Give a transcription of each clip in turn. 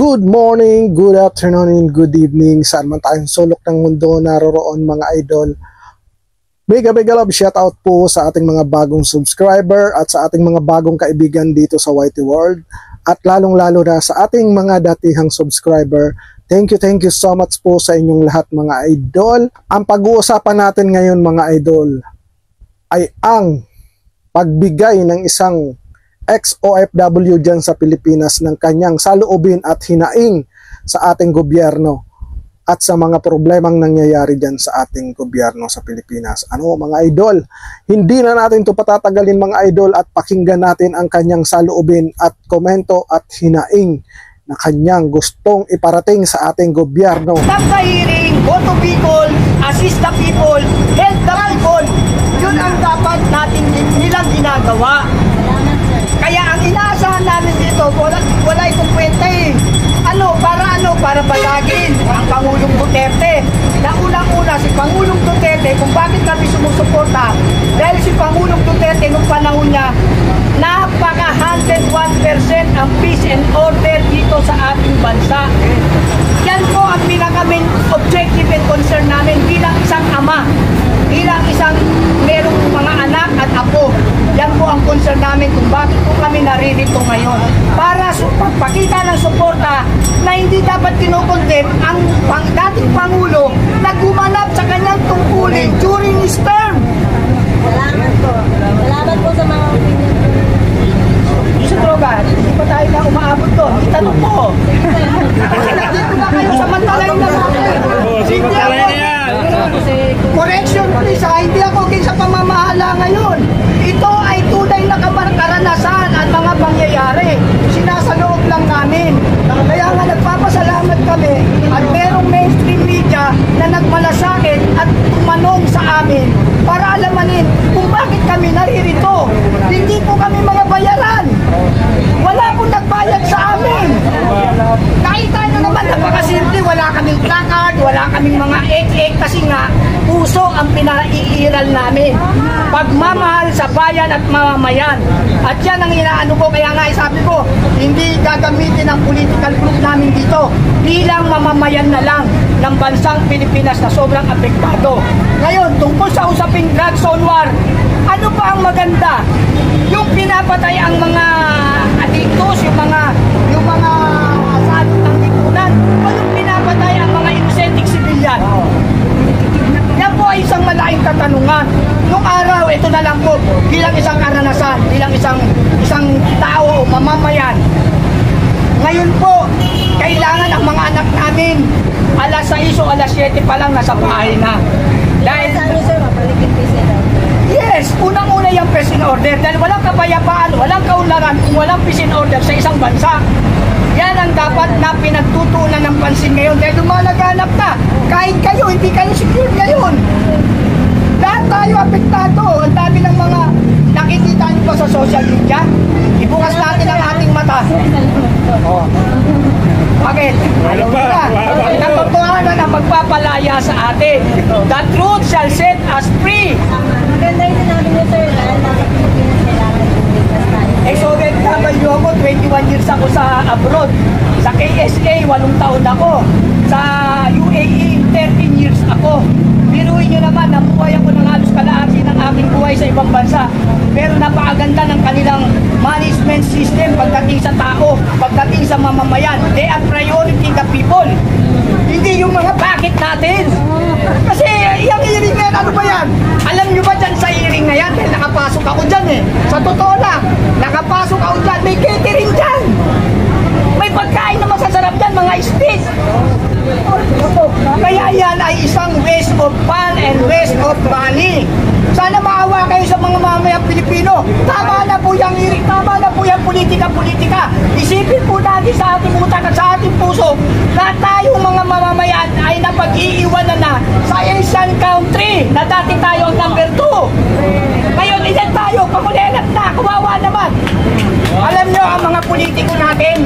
Good morning, good afternoon, and good evening. Saan man tayong sulok ng mundo naroroon mga idol. Mega love shoutout po sa ating mga bagong subscriber at sa ating mga bagong kaibigan dito sa Whitey World. At lalong-lalo na sa ating mga datihang subscriber. Thank you so much po sa inyong lahat mga idol. Ang pag-uusapan natin ngayon mga idol ay ang pagbigay ng isang ex-OFW dyan sa Pilipinas ng kanyang saloobin at hinaing sa ating gobyerno at sa mga problemang nangyayari dyan sa ating gobyerno sa Pilipinas. Ano mga idol, hindi na natin ito patatagalin mga idol at pakinggan natin ang kanyang saloobin at komento at hinaing na kanyang gustong iparating sa ating gobyerno. Stop the hearing, go to people, assist the people, help the people. Yun ang dapat natin nilang ginagawa. Kaya ang inaasahan namin dito, wala itong kwenta eh. Para balagin ang Pangulong Duterte. Na unang-una si Pangulong Duterte, kung bakit kami sumusuporta, dahil si Pangulong Duterte nung panahon niya, napaka 101% ang peace and order dito sa ating bansa. Yan po ang pinaka-main objective and concern namin bilang isang ama, bilang isang merong mga anak at apo. Yan po ang concern namin kung bakit po kami naririto ngayon. Para pagpakita ng suporta na hindi dapat kinokondem ang dating Pangulo na gumanap sa kanyang tungkulin during his term. Salamat po. Salamat po sa mga opinion. Sa droga, hindi pa tayo na umaabot doon. Itanong po. Dito ba kayo samantalain na correction please ha, hindi ako sa pamamahala ngayon. Ito ay tunay na karanasan at mga pangyayari. Sinasaloob lang namin. Kaya nga nagpapasalamat kami at merong mainstream media na nagmalasakit at tumanong sa amin para alamanin kung bakit kami naririto. Hindi po kami mga bayaran. Wala pong nagbayad sa amin. Kahit tayo naman, napakasimple, wala kaming placard, wala kaming mga ek-ek kasi nga puso ang pinaiiral namin. Pagmamahal sa bayan at mamamayan. At yan ang inaano ko, kaya nga sabi ko, hindi gagamitin ang political group namin dito bilang mamamayan na lang ng bansang Pilipinas na sobrang apektado. Ngayon, tungkol sa usaping drug zone war, ano pa ang maganda? Yung pinapatay ang mga adictos, yung mga salot ng lipunan, o yung pinapatay ang mga innocent civilian? Yan po ay isang malaking katanungan. Nung araw, ito na lang po, bilang isang karanasan, bilang isang tao o mamamayan. Ngayon po, kailangan ang mga anak namin, alas 6 o alas 7 pa lang nasa bahay na. Dahil sir, mapalikin peace and order. Yes, unang-una yung peace and order. Dahil walang kapayapaan, walang kaunlaran kung walang peace and order sa isang bansa. Yan ang dapat na pinagtutuunan ng pansin ngayon. Dahil lumalaganap na. Kahit kayo, hindi kayo secure ngayon. Lahat tayo apektado. Ang dami ng mga nakikita nyo ba sa social media? Ibukas natin ang ating mata. Oh. Bakit? Katotohanan ang magpapalaya sa atin. The truth shall set us free. Maganda yung sinabi niyo, sir, dahil nasa Pilipinas kailangan ligtas tayo. Ex-OFW ako, 21 years ako sa abroad. Sa KSA, 8 taon ako. Sa UAE, 13 years ako. Biruin nyo naman, nabuhay ako ng halos kalahati ng aking buhay sa ibang bansa. Pero napakaganda ng kanilang management system pagdating sa tao, pagdating sa mamamayan. They are priority the people. Hindi yung mga bakit natin. Kasi yung hearing na yan, ano ba yan? Alam nyo ba dyan sa hearing na yan? Dahil nakapasok ako dyan eh. Sa totoo lang, nakapasok ako dyan, may catering dyan. May pagkain na masasarap dyan, mga steak. Kaya yan ay isang waste of fun and waste of money. Sana maawa kayo sa mga mamayang Pilipino. Tama na po yung hearing, tama na po yung politika. Isipin po natin sa ating utak at sa ating puso na tayong mga mamamayan ay napag-iiwanan na sa Asian country na dati tayo ang number 2. Ngayon, ilan tayo? Pamulelat na, kawawa naman. Alam nyo, ang mga politiko natin,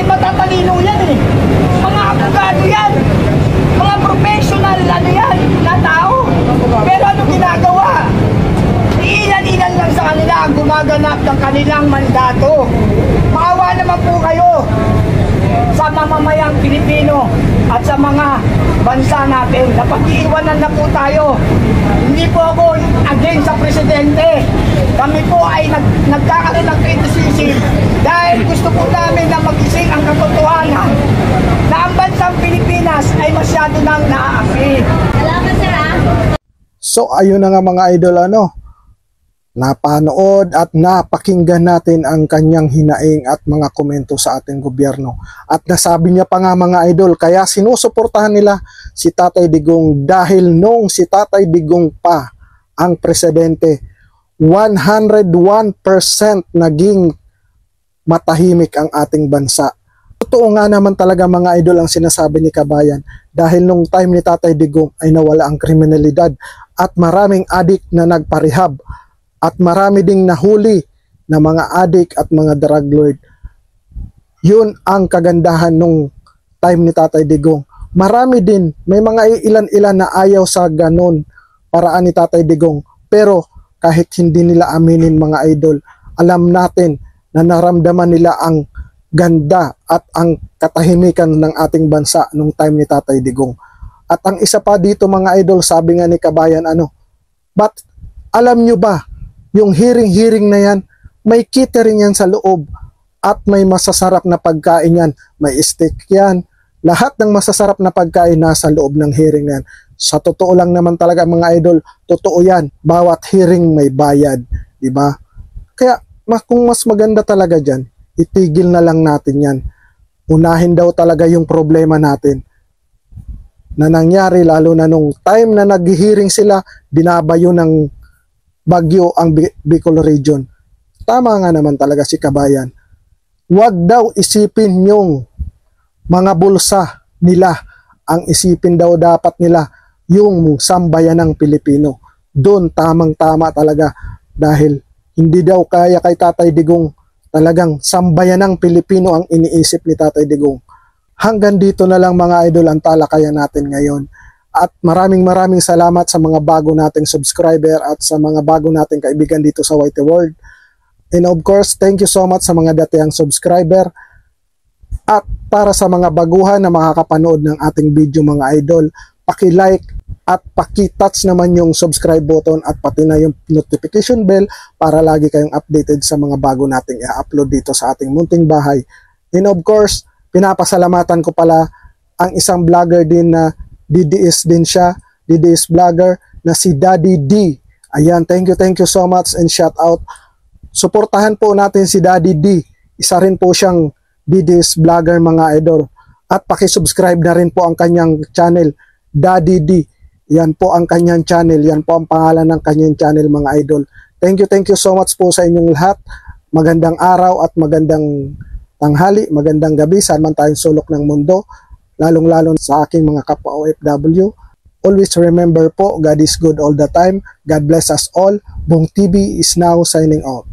matatalino yan eh. Mga abogado yan. Mga professional, na tao. Pero ano ginagawa? Ilan-ilan lang sa kanila ang gumaganap ng kanilang mandato. Maawa naman po kayo. sa mamamayang Pilipino at sa mga bansa natin. Napag-iiwanan na po tayo. Hindi po ako against sa presidente. Kami po ay nagkakaroon ng criticism dahil gusto po namin na magising ang katotohanan na ang bansang Pilipinas ay masyado nang naaapi. Salamat, sir, ah. So ayun na nga mga idol, napanood at napakinggan natin ang kanyang hinaing at mga komento sa ating gobyerno. At nasabi niya pa nga mga idol, kaya sinusuportahan nila si Tatay Digong dahil nung si Tatay Digong pa ang presidente, 101% naging matahimik ang ating bansa. Totoo nga naman talaga mga idol ang sinasabi ni Kabayan dahil nung time ni Tatay Digong ay nawala ang kriminalidad at maraming adik na nagparehab at marami ding nahuli na mga adik at mga drug lord. Yun ang kagandahan nung time ni Tatay Digong. Marami din, may mga ilan-ilan na ayaw sa ganon paraan ni Tatay Digong. Pero kahit hindi nila aminin mga idol, alam natin na naramdaman nila ang ganda at ang katahimikan ng ating bansa nung time ni Tatay Digong. At ang isa pa dito mga idol, sabi nga ni Kabayan, but alam nyo ba, yung hearing na yan, may catering yan sa loob at may masasarap na pagkain yan, may steak yan, lahat ng masasarap na pagkain nasa loob ng hearing na yan. Sa totoo lang naman talaga mga idol, totoo yan, bawat hearing may bayad, di ba? Kaya kung mas maganda talaga dyan, itigil na lang natin yan. Unahin daw talaga yung problema natin na nangyari lalo na nung time na nag-hearing sila, binabayo ng bagyo ang Bicol region. Tama nga naman talaga si Kabayan. Huwag daw isipin yung mga bulsa nila. Ang isipin daw dapat nila yung sambayan ng Pilipino. Doon tamang-tama talaga dahil hindi daw kaya kay Tatay Digong talagang sambayan ng Pilipino ang iniisip ni Tatay Digong. Hanggang dito na lang mga idol ang talakayan natin ngayon. At maraming salamat sa mga bago nating subscriber at sa mga bago nating kaibigan dito sa Whitey World. And of course, thank you so much sa mga dating subscriber. At para sa mga baguhan na makakapanood ng ating video mga idol, paki-like at paki-touch naman yung subscribe button at pati na yung notification bell para lagi kayong updated sa mga bago nating i-upload dito sa ating munting bahay. And of course, pinapasalamatan ko pala ang isang vlogger din na DDS din siya, DDS vlogger na si Daddy D. Ayan, thank you so much and shout out. Suportahan po natin si Daddy D. Isa rin po siyang DDS vlogger mga idol. At paki-subscribe na rin po ang kanyang channel, Daddy D. Yan po ang kanyang channel, yan po ang pangalan ng kanyang channel mga idol. Thank you so much po sa inyong lahat. Magandang araw at magandang tanghali, magandang gabi, saan man tayong sulok ng mundo, lalong-lalo sa aking mga kapwa OFW. Always remember po, God is good all the time. God bless us all. Bong TV is now signing off.